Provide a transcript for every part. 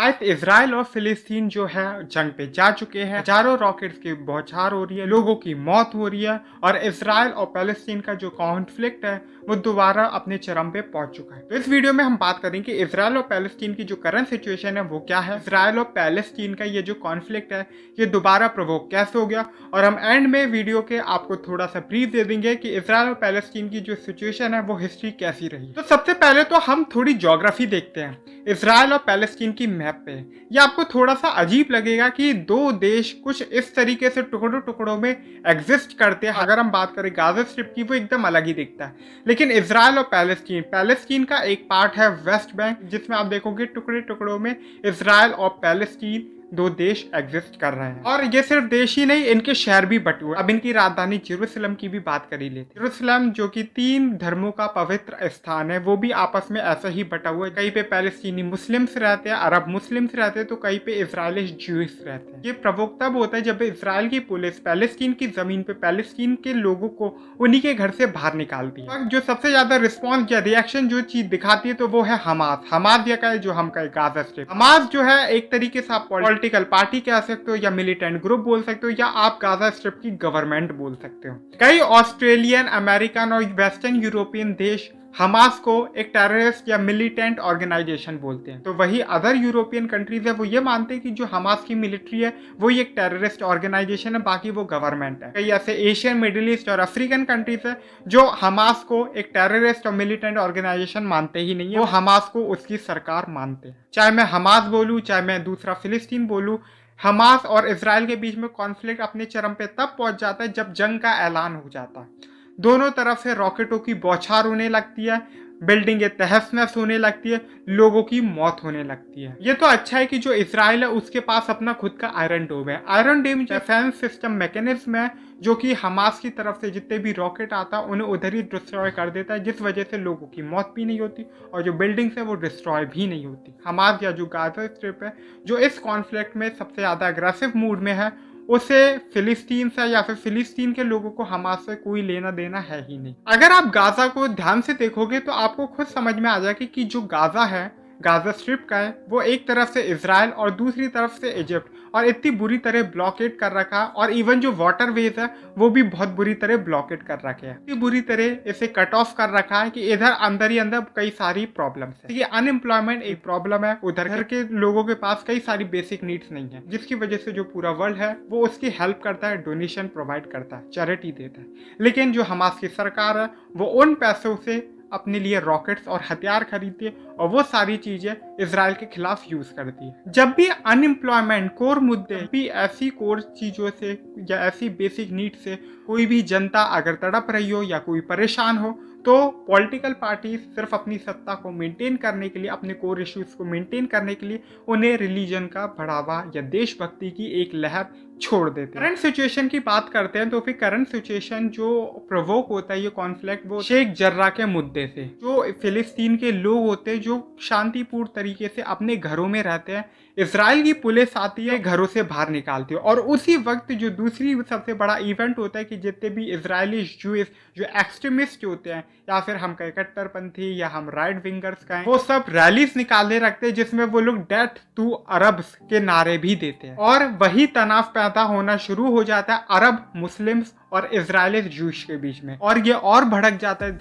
आज इजराइल और फिलिस्तीन जो है जंग पे जा चुके हैं। हजारों रॉकेट्स की बौछार हो रही है, लोगों की मौत हो रही है और इजराइल और पैलेस्टीन का जो कॉन्फ्लिक्ट है वो दोबारा अपने चरम पे पहुंच चुका है। तो इस वीडियो में हम बात करेंगे कि इजराइल और पैलेस्टीन की जो करंट सिचुएशन है वो क्या है, इजराइल और पैलेस्टीन का ये जो कॉन्फ्लिक्ट है ये दोबारा प्रोवोक कैसे हो गया, और हम एंड में वीडियो के आपको थोड़ा सा ब्रीफ दे देंगे कि इजराइल और पैलेस्टीन की जो सिचुएशन है वो हिस्ट्री कैसी रही। तो सबसे पहले तो हम थोड़ी ज्योग्राफी देखते हैं इजराइल और पैलेस्टीन की मैप पे। ये आपको थोड़ा सा अजीब लगेगा कि दो देश कुछ इस तरीके से टुकड़ों टुकड़ों में एग्जिस्ट करते हैं। अगर हम बात करें गाजा स्ट्रिप की, वो एकदम अलग ही दिखता है, लेकिन इजराइल और पैलेस्टीन का एक पार्ट है वेस्ट बैंक, जिसमें आप देखोगे टुकड़े टुकड़ों में इजराइल और पैलेस्टीन दो देश एग्जिस्ट कर रहे हैं। और ये सिर्फ देश ही नहीं, इनके शहर भी बटे हुए। अब इनकी राजधानी जेरूसलम की भी बात कर ही लेते। जेरूसलम जो कि 3 धर्मों का पवित्र स्थान है, वो भी आपस में ऐसा ही बटा हुआ है। कहीं पे पैलेस्टीनी मुस्लिम्स रहते हैं, अरब मुस्लिम्स रहते हैं, तो कहीं पे इजरायली ज्यूइश रहते हैं। ये प्रवोक तब होता है जब इजराइल की पुलिस पैलेस्टीन की जमीन पे पैलेस्टीन के लोगों को उन्हीं के घर से बाहर निकालती है। जो सबसे ज्यादा रिस्पॉन्स या रिएक्शन जो चीज दिखाती है तो वो है हमास या का जो हम कहे गाजा स्ट्रिप। हमास जो है एक तरीके से आप पॉलिटिकल पार्टी कह सकते हो या मिलिटेंट ग्रुप बोल सकते हो या आप गाजा स्ट्रिप की गवर्नमेंट बोल सकते हो। कई ऑस्ट्रेलियन, अमेरिकन और वेस्टर्न यूरोपियन देश हमास को एक टेररिस्ट या मिलिटेंट ऑर्गेनाइजेशन बोलते हैं, तो वही अदर यूरोपियन कंट्रीज है वो ये मानते हैं कि जो हमास की मिलिट्री है वो एक टेररिस्ट ऑर्गेनाइजेशन है, बाकी वो गवर्नमेंट है। कई ऐसे एशियन, मिडिल ईस्ट और अफ्रीकन कंट्रीज है जो हमास को एक टेररिस्ट और मिलिटेंट ऑर्गेनाइजेशन मानते ही नहीं है, वो हमास को उसकी सरकार मानते हैं। चाहे मैं हमास बोलूँ, चाहे मैं दूसरा फिलिस्तीन बोलूँ, हमास और इजराइल के बीच में कॉन्फ्लिक्ट अपने चरम पे तब पहुंच जाता है जब जंग का ऐलान हो जाता है। दोनों तरफ से रॉकेटों की बौछार होने लगती है, बिल्डिंगें तहस नहस होने लगती है, लोगों की मौत होने लगती है। ये तो अच्छा है कि जो इजराइल है उसके पास अपना खुद का आयरन डोम है। आयरन डोम डिफेंस सिस्टम मैकेनिज्म है जो कि हमास की तरफ से जितने भी रॉकेट आता है उन्हें उधर ही डिस्ट्रॉय कर देता है, जिस वजह से लोगों की मौत भी नहीं होती और जो बिल्डिंग्स है वो डिस्ट्रॉय भी नहीं होती। हमास या जो गाजा स्ट्रिप है जो इस कॉन्फ्लिक्ट में सबसे ज्यादा अग्रेसिव मूड में है, उसे फिलिस्तीन से या फिर फिलिस्तीन के लोगों को हमास से कोई लेना देना है ही नहीं। अगर आप गाजा को ध्यान से देखोगे तो आपको खुद समझ में आ जाएगा कि जो गाजा है, गाजा स्ट्रिप का है, वो एक तरफ से इजराइल और दूसरी तरफ से इजिप्ट, और इतनी बुरी तरह ब्लॉकेट कर रखा है, और इवन जो वाटरवेज है वो भी बहुत बुरी तरह ब्लॉकेट कर रखे हैं। इतनी बुरी तरह इसे कट ऑफ कर रखा है कि इधर अंदर ही अंदर कई सारी प्रॉब्लम्स है। ये अनएम्प्लॉयमेंट एक प्रॉब्लम है, उधर घर के लोगों के पास कई सारी बेसिक नीड्स नहीं है, जिसकी वजह से जो पूरा वर्ल्ड है वो उसकी हेल्प करता है, डोनेशन प्रोवाइड करता है, चैरिटी देता है। लेकिन जो हमास की सरकार है वो उन पैसों से अपने लिए रॉकेट्स और हथियार खरीदती है और वो सारी चीजें इजराइल के खिलाफ यूज करती है। जब भी अनएम्प्लॉयमेंट, कोर मुद्दे, भी ऐसी कोर चीजों से या ऐसी बेसिक नीड से कोई भी जनता अगर तड़प रही हो या कोई परेशान हो, तो पॉलिटिकल पार्टी सिर्फ अपनी सत्ता को मेंटेन करने के लिए, अपने कोर इश्यूज को मेंटेन करने के लिए उन्हें रिलीजन का बढ़ावा या देशभक्ति की एक लहर छोड़ देते हैं। करंट सिचुएशन की बात करते हैं तो फिर करंट सिचुएशन जो प्रोवोक होता है ये कॉन्फ्लिक्ट, वो शेख जर्रा के मुद्दे से। जो फिलिस्तीन के लोग होते हैं जो शांतिपूर्ण तरीके से अपने घरों में रहते हैं, इजराइल की पुलिस आती है, घरों से बाहर निकालती है, और उसी वक्त जो दूसरी सबसे बड़ा इवेंट होता है कि जितने भी इजरायली ज्यूइश जो एक्सट्रीमिस्ट होते हैं या फिर हम कहें कट्टरपंथी या हम राइट विंगर्स कहें, वो सब रैलीज निकाले रखते हैं जिसमें वो लोग डेथ टू अरब्स के नारे भी देते हैं, और वही तनाव पैदा होना शुरू हो जाता है अरब मुस्लिम्स और इजरायली ज्यूइश के बीच में। और ये और भड़क जाता है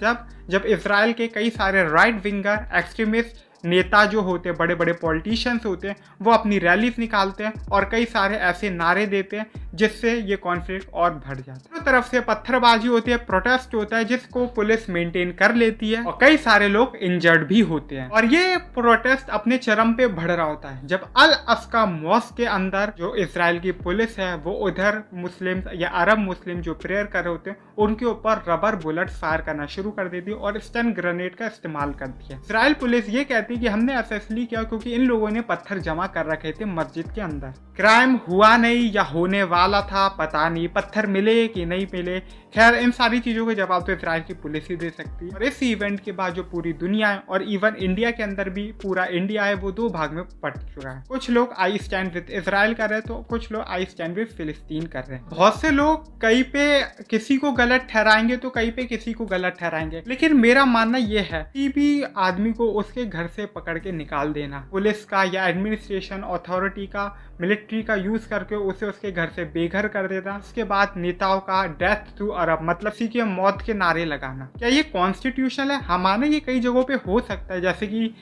जब इजराइल के कई सारे राइट विंगर एक्सट्रीमिस्ट नेता जो होते हैं, बड़े बड़े पॉलिटिशियंस होते हैं, वो अपनी रैलीज निकालते हैं और कई सारे ऐसे नारे देते हैं जिससे ये कॉन्फ्लिक्ट और बढ़ जाता है। तो तरफ से पत्थरबाजी होती है, प्रोटेस्ट होता है जिसको पुलिस मेंटेन कर लेती है और कई सारे लोग इंजर्ड भी होते हैं। और ये प्रोटेस्ट अपने चरम पे बढ़ रहा होता है जब अल अक्सा मॉस्क के अंदर जो इजराइल की पुलिस है वो उधर मुस्लिम या अरब मुस्लिम जो प्रेयर कर रहे होते हैं उनके ऊपर रबर बुलेट फायर करना शुरू कर देती है और स्टन ग्रेनेड का इस्तेमाल करती है। इजराइल पुलिस ये कहती है कि हमने ऐसा इसलिए किया क्योंकि इन लोगों ने पत्थर जमा कर रखे थे मस्जिद के अंदर। क्राइम हुआ नहीं या होने वाला था, पता नहीं, पत्थर मिले कि नहीं मिले, खैर इन सारी चीजों के जवाब तो इसराइल की पुलिस ही दे सकती है। और इस इवेंट के बाद जो पूरी दुनिया है और इवन इंडिया के अंदर भी पूरा इंडिया है वो दो भाग में बट चुका है। कुछ लोग आई स्टैंड विद इसराइल कर रहे हैं तो कुछ लोग आई स्टैंड विद फिलिस्तीन कर रहे हैं। बहुत से लोग कहीं पे किसी को गलत ठहराएंगे तो कहीं पे किसी को गलत ठहराएंगे, लेकिन मेरा मानना यह है कि भी आदमी को उसके घर से पकड़ के निकाल देना, पुलिस का या एडमिनिस्ट्रेशन अथॉरिटी का मिलिट्री का यूज करके उसे उसके घर से बेघर कर देना, उसके बाद नेताओं का डेथ टू अरब मतलब किसी के मौत के नारे लगाना, क्या ये कॉन्स्टिट्यूशनल है? हमारे ये कई जगहों पे हो सकता है, जैसे कि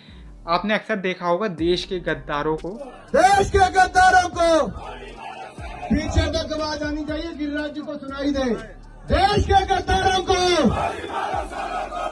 आपने अक्सर देखा होगा देश के गद्दारों को पीछे तक आवाज आनी चाहिए, गिरिराज जी को सुनाई दे, देश के गद्दारों को।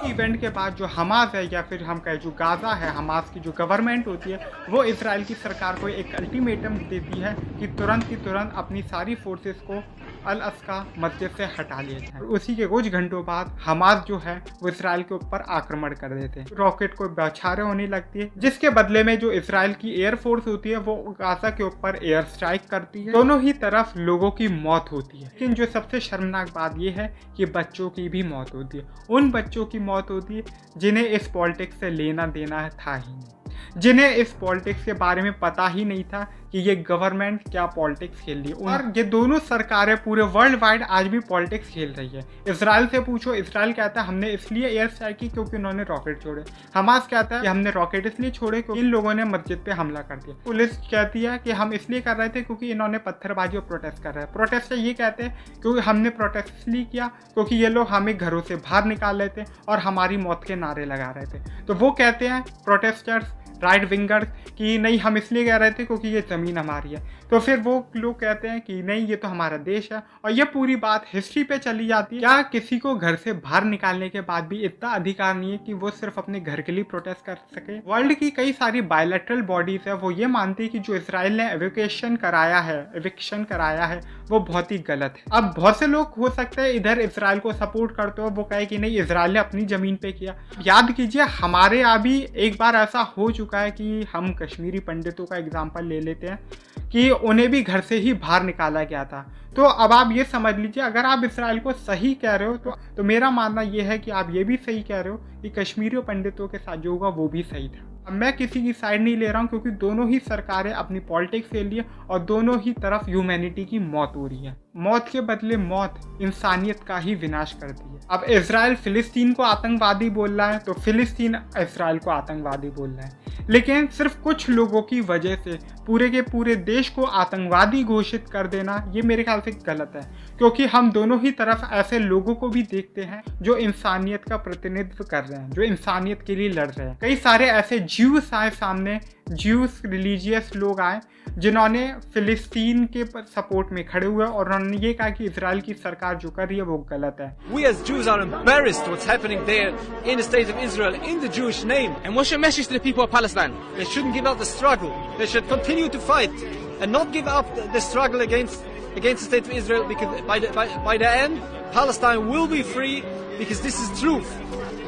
इवेंट के बाद जो हमास है या फिर हम कहें जो गाजा है, हमास की जो गवर्नमेंट होती है वो इसराइल की सरकार को एक अल्टीमेटम देती है कि तुरंत की तुरंत अपनी सारी फोर्सेस को अल अस्का मस्जिद से हटा लिया जाए। उसी के कुछ घंटों बाद हमास जो है वो इसराइल के ऊपर आक्रमण कर देते हैं, रॉकेट को बौछारें होने लगती है, जिसके बदले में जो इसराइल की एयरफोर्स होती है वो गाजा के ऊपर एयर स्ट्राइक करती है। दोनों ही तरफ लोगों की मौत होती है, लेकिन जो सबसे शर्मनाक बात ये है कि बच्चों की भी मौत होती है। उन बच्चों की मौत होती है जिन्हें इस पॉलिटिक्स से लेना देना था ही नहीं, जिन्हें इस पॉलिटिक्स के बारे में पता ही नहीं था कि ये गवर्नमेंट क्या पॉलिटिक्स खेल रही है। और ये दोनों सरकारें पूरे वर्ल्ड वाइड आज भी पॉलिटिक्स खेल रही है। इसराइल से पूछो, इसराइल कहता है हमने इसलिए एयर स्ट्राइक की क्योंकि उन्होंने रॉकेट छोड़े। हमास कहता है कि हमने रॉकेट इसलिए छोड़े क्योंकि इन लोगों ने मस्जिद पे हमला कर दिया। पुलिस कहती है कि हम इसलिए कर रहे थे क्योंकि इन्होंने पत्थरबाजी और प्रोटेस्ट कर रहे हैं। प्रोटेस्टर ये कहते हैं क्योंकि हमने प्रोटेस्ट इसलिए किया क्योंकि ये लोग हमें घरों से बाहर निकाल रहे थे और हमारी मौत के नारे लगा रहे थे। तो वो कहते हैं प्रोटेस्टर्स राइट विंगर्स कि नहीं हम इसलिए कह रहे थे क्योंकि ये ज़मीन हमारी है। तो फिर वो लोग कहते हैं कि नहीं ये तो हमारा देश है, और ये पूरी बात हिस्ट्री पे चली जाती है। क्या किसी को घर से बाहर निकालने के बाद भी इतना अधिकार नहीं है कि वो सिर्फ अपने घर के लिए प्रोटेस्ट कर सके? वर्ल्ड की कई सारी बायलैटरल बॉडीज है वो ये मानती है कि जो इसराइल ने एविक्शन कराया है वो बहुत ही गलत है। अब बहुत से लोग हो सकते हैं इधर इसराइल को सपोर्ट करते हो, वो कहे कि नहीं इसराइल ने अपनी जमीन पे किया। याद कीजिए हमारे यहाँ भी एक बार ऐसा हो चुका है कि हम कश्मीरी पंडितों का एग्जाम्पल ले लेते हैं कि उन्हें भी घर से ही बाहर निकाला गया था। तो अब आप ये समझ लीजिए अगर आप इसराइल को सही कह रहे हो तो मेरा मानना ये है कि आप ये भी सही कह रहे हो कि कश्मीरी पंडितों के साथ जो हुआ वो भी सही था। अब मैं किसी की साइड नहीं ले रहा हूँ क्योंकि दोनों ही सरकारें अपनी पॉलिटिक्स खेल रही है और दोनों ही तरफ ह्यूमैनिटी की मौत हो रही है। मौत के बदले मौत इंसानियत का ही विनाश करती है। अब इसराइल फिलिस्तीन को आतंकवादी बोल रहा है तो फिलिस्तीन इसराइल को आतंकवादी बोल रहा है, लेकिन सिर्फ कुछ लोगों की वजह से पूरे के पूरे देश को आतंकवादी घोषित कर देना ये मेरे ख्याल से गलत है, क्योंकि हम दोनों ही तरफ ऐसे लोगों को भी देखते हैं जो इंसानियत का प्रतिनिधित्व कर रहे हैं, जो इंसानियत के लिए लड़ रहे हैं। कई सारे ऐसे ज्यूस आए सामने, ज्यूस रिलीजियस लोग आए जिन्होंने फिलिस्तीन के सपोर्ट में खड़े हुए और उन्होंने ये कहा कि इजराइल की सरकार जो कर रही है वो गलत है। We as Jews are embarrassed what's happening there in the state of Israel in the Jewish name. And what's your message to the people of Palestine? They shouldn't give up the struggle. They should continue to fight and not give up the struggle against the state of Israel, because by the end Palestine will be free, because this is truth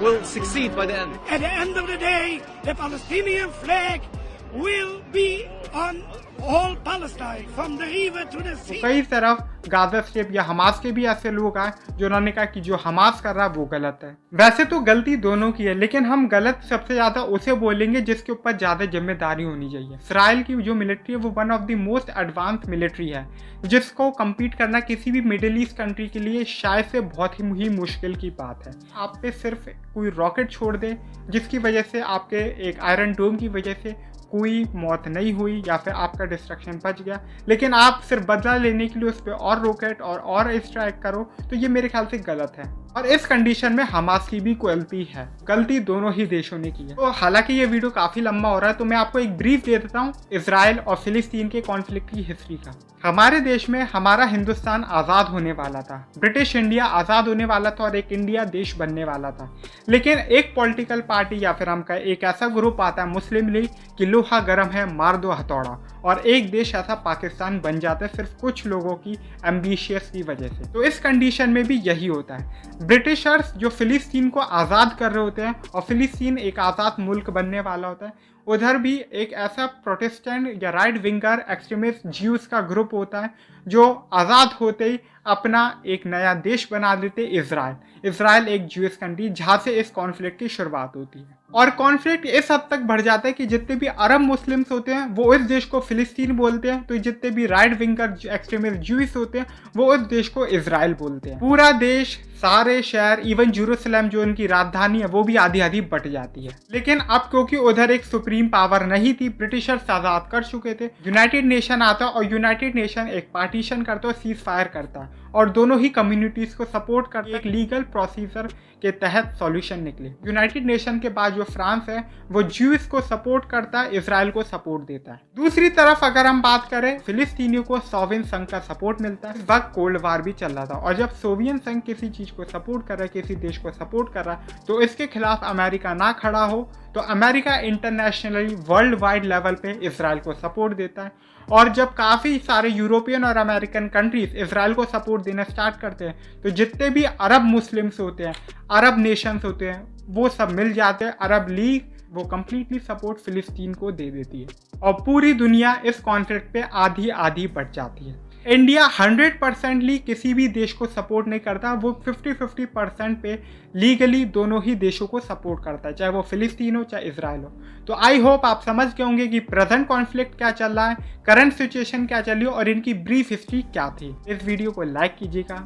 will succeed by the end. At the end of the day, the Palestinian flag will be on all Palestine from the river to the sea. कई तरफ Gaza strip या Hamas के भी ऐसे लोग आए जो उन्होंने कहा कि जो हमास कर रहा है वो गलत है। वैसे तो गलती दोनों की है, लेकिन हम गलत सबसे ज्यादा उसे बोलेंगे जिसके ऊपर ज्यादा जिम्मेदारी होनी चाहिए। इसराइल की जो मिलिट्री है वो one of the most advance military है, जिसको कम्पीट करना किसी भी मिडिल ईस्ट कंट्री के लिए शायद से बहुत ही मुश्किल की बात है। आप पे सिर्फ कोई रॉकेट छोड़ दे जिसकी वजह से आपके एक आयरन डोम की वजह से कोई मौत नहीं हुई या फिर आपका डिस्ट्रक्शन बच गया, लेकिन आप सिर्फ बदला लेने के लिए उस पर और रॉकेट और स्ट्राइक करो, तो ये मेरे ख्याल से गलत है। और इस कंडीशन में हमास की भी गलती है, गलती दोनों ही देशों ने की है। तो हालांकि ये वीडियो काफी लंबा हो रहा है तो मैं आपको एक ब्रीफ दे देता हूँ इसराइल और फिलिस्तीन के कॉन्फ्लिक्ट की हिस्ट्री का। हमारे देश में हमारा हिंदुस्तान आज़ाद होने वाला था, ब्रिटिश इंडिया आज़ाद होने वाला था और एक इंडिया देश बनने वाला था, लेकिन एक पॉलिटिकल पार्टी या फिर हम कहें एक ऐसा ग्रुप आता है मुस्लिम लीग कि लोहा गर्म है मार दो हथौड़ा, और एक देश ऐसा पाकिस्तान बन जाता है सिर्फ कुछ लोगों की एम्बिशियस की वजह से। तो इस कंडीशन में भी यही होता है, ब्रिटिशर्स जो फिलिस्तीन को आज़ाद कर रहे होते हैं और फिलिस्तीन एक आज़ाद मुल्क बनने वाला होता है, उधर भी एक ऐसा प्रोटेस्टेंट या राइट विंगर एक्सट्रीमिस्ट ज्यूज का ग्रुप होता है जो आज़ाद होते ही अपना एक नया देश बना देते इजराइल। इजराइल एक ज्यूइश कंट्री जहाँ से इस कॉन्फ्लिक्ट की शुरुआत होती है और कॉन्फ्लिक्ट इस हद तक बढ़ जाता है कि जितने भी अरब मुस्लिम्स होते हैं वो इस देश को फिलिस्तीन बोलते हैं, तो जितने भी राइट विंगर एक्सट्रीमिस्ट ज्यूइश होते हैं वो इस देश को इजराइल बोलते हैं। पूरा देश, सारे शहर, इवन जेरूसलम जो उनकी राजधानी है वो भी आधी आधी बट जाती है। लेकिन अब क्योंकि उधर एक सुप्रीम पावर नहीं थी, ब्रिटिशर्स आजाद कर चुके थे, यूनाइटेड नेशन आता और यूनाइटेड नेशन एक पार्टीशन करता और सीज फायर करता और दोनों ही कम्युनिटीज को सपोर्ट करता, एक लीगल प्रोसीजर के तहत सॉल्यूशन निकले। यूनाइटेड नेशन के बाद जो फ्रांस है वो ज्यूइश को सपोर्ट करता है, इजराइल को सपोर्ट देता है। दूसरी तरफ अगर हम बात करें, फिलिस्तीनियों को सोवियत संघ का सपोर्ट मिलता है। इस वक्त कोल्ड वार भी चल रहा था और जब सोवियत संघ किसी चीज को सपोर्ट कर रहा है, किसी देश को सपोर्ट कर रहा है, तो इसके खिलाफ अमेरिका ना खड़ा हो तो America internationally world wide level पे इजराइल को सपोर्ट देता है। और जब काफ़ी सारे यूरोपियन और अमेरिकन कंट्रीज इजराइल को सपोर्ट देना स्टार्ट करते हैं तो जितने भी अरब मुस्लिम्स होते हैं, अरब नेशंस होते हैं, वो सब मिल जाते हैं। अरब लीग वो कंप्लीटली सपोर्ट फिलिस्तीन को दे देती है और पूरी दुनिया इस कॉन्फ्लिक्ट पे आधी आधी बट जाती है। इंडिया 100% किसी भी देश को सपोर्ट नहीं करता, वो 50-50% पे लीगली दोनों ही देशों को सपोर्ट करता है, चाहे वो फिलिस्तीन हो चाहे इजराइल हो। तो आई होप आप समझ गए होंगे कि प्रेजेंट कॉन्फ्लिक्ट क्या चल रहा है, करंट सिचुएशन क्या चल रही है और इनकी ब्रीफ हिस्ट्री क्या थी। इस वीडियो को लाइक कीजिएगा,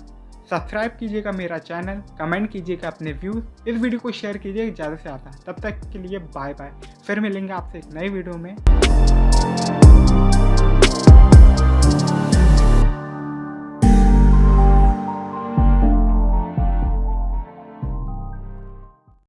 सब्सक्राइब कीजिएगा मेरा चैनल, कमेंट कीजिएगा अपने व्यूज, इस वीडियो को शेयर कीजिएगा ज़्यादा से ज़्यादा। तब तक के लिए बाय बाय, फिर मिलेंगे आपसे एक नई वीडियो में।